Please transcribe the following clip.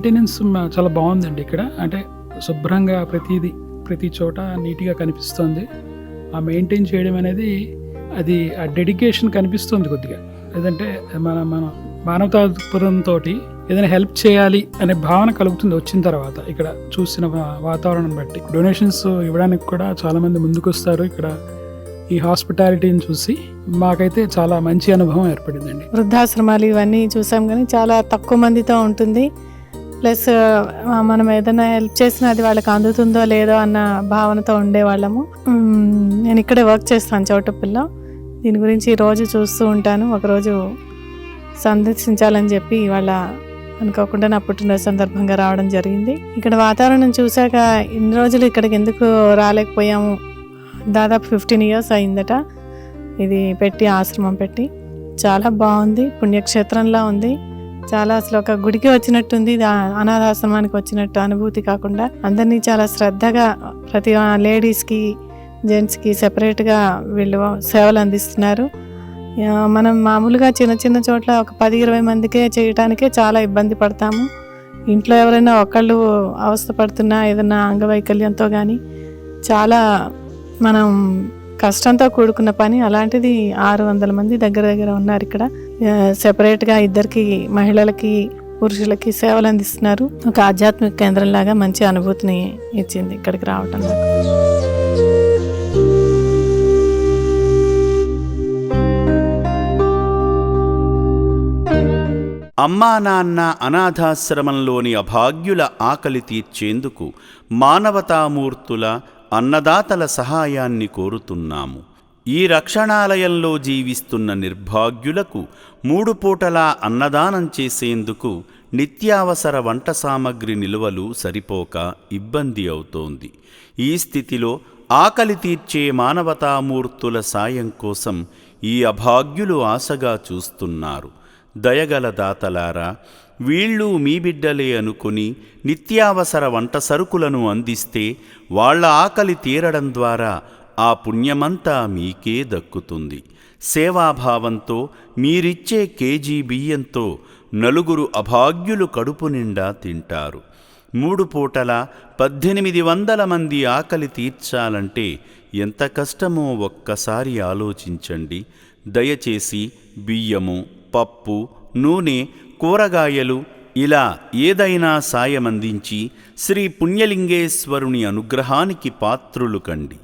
Maintenance చాలా బాగుందండి ఇక్కడ. అంటే శుభ్రంగా ప్రతి చోట నీట్గా కనిపిస్తుంది. ఆ మెయింటైన్ చేయడం అనేది అది ఆ డెడికేషన్ కనిపిస్తుంది కొద్దిగా. లేదంటే మన మన మానవతాపురంతో ఏదైనా హెల్ప్ చేయాలి అనే భావన కలుగుతుంది వచ్చిన తర్వాత. ఇక్కడ చూసిన వాతావరణం బట్టి డొనేషన్స్ ఇవ్వడానికి కూడా చాలామంది ముందుకు వస్తారు. ఇక్కడ ఈ హాస్పిటాలిటీని చూసి మాకైతే చాలా మంచి అనుభవం ఏర్పడిందండి. వృద్ధాశ్రమాలు ఇవన్నీ చూసాం కానీ చాలా తక్కువ మందితో ఉంటుంది. ప్లస్ మనం ఏదైనా హెల్ప్ చేసినా అది వాళ్ళకి అందుతుందో లేదో అన్న భావనతో ఉండేవాళ్ళము. నేను ఇక్కడే వర్క్ చేస్తాను చౌటుప్పల్లో. దీని గురించి రోజు చూస్తూ ఉంటాను. ఒకరోజు సందర్శించాలని చెప్పి ఇవాళ అనుకోకుండా నా పుట్టినరోజు సందర్భంగా రావడం జరిగింది. ఇక్కడ వాతావరణం చూశాక ఇన్ని రోజులు ఇక్కడికి ఎందుకు రాలేకపోయాము, దాదాపు 15 years అయిందట ఇది పెట్టి, ఆశ్రమం పెట్టి. చాలా బాగుంది, పుణ్యక్షేత్రంలా ఉంది. చాలా అసలు ఒక గుడికి వచ్చినట్టుంది, అనాథాశ్రమానికి వచ్చినట్టు అనుభూతి కాకుండా అందరినీ చాలా శ్రద్ధగా ప్రతి లేడీస్కి జెంట్స్కి సెపరేట్గా వీళ్ళు సేవలు అందిస్తున్నారు. మనం మామూలుగా చిన్న చిన్న చోట్ల ఒక 10-20 మందికే చేయడానికే చాలా ఇబ్బంది పడతాము. ఇంట్లో ఎవరైనా ఒకళ్ళు అవస్థపడుతున్నా ఏదైనా అంగవైకల్యంతో కానీ చాలా మనం కష్టంతో కూడుకున్న పని. అలాంటిది 600 మంది దగ్గర ఉన్నారు ఇక్కడ. సెపరేట్గా ఇద్దరికి మహిళలకి పురుషులకి సేవలు అందిస్తున్నారు. ఒక ఆధ్యాత్మిక కేంద్రంలాగా మంచి అనుభూతిని ఇచ్చింది ఇక్కడికి రావటం. అమ్మా నాన్న అనాథాశ్రమంలోని అభాగ్యుల ఆకలి తీర్చేందుకు మానవతామూర్తుల అన్నదాతల సహాయాన్ని కోరుతున్నాము. ఈ రక్షణాలయంలో జీవిస్తున్న నిర్భాగ్యులకు 3 పూటలా అన్నదానం చేసేందుకు నిత్యావసర వంట సామగ్రి నిల్వలు సరిపోక ఇబ్బంది అవుతోంది. ఈ స్థితిలో ఆకలి తీర్చే మానవతామూర్తుల సాయం కోసం ఈ అభాగ్యులు ఆశగా చూస్తున్నారు. దయగల దాతలారా, వీళ్ళు మీ బిడ్డలే అనుకుని నిత్యావసర వంట సరుకులను అందిస్తే వాళ్ల ఆకలి తీరడం ద్వారా ఆ పుణ్యమంతా మీకే దక్కుతుంది. సేవాభావంతో మీరిచ్చే కేజీ బియ్యంతో 4 అభాగ్యులు కడుపు నిండా తింటారు. 3 పూటల 1800 మంది ఆకలి తీర్చాలంటే ఎంత కష్టమో ఒక్కసారి ఆలోచించండి. దయచేసి బియ్యము, పప్పు, నూనె, కూరగాయలు ఇలా ఏదైనా సాయమందించి శ్రీ పుణ్యలింగేశ్వరుని అనుగ్రహానికి పాత్రులు కండి.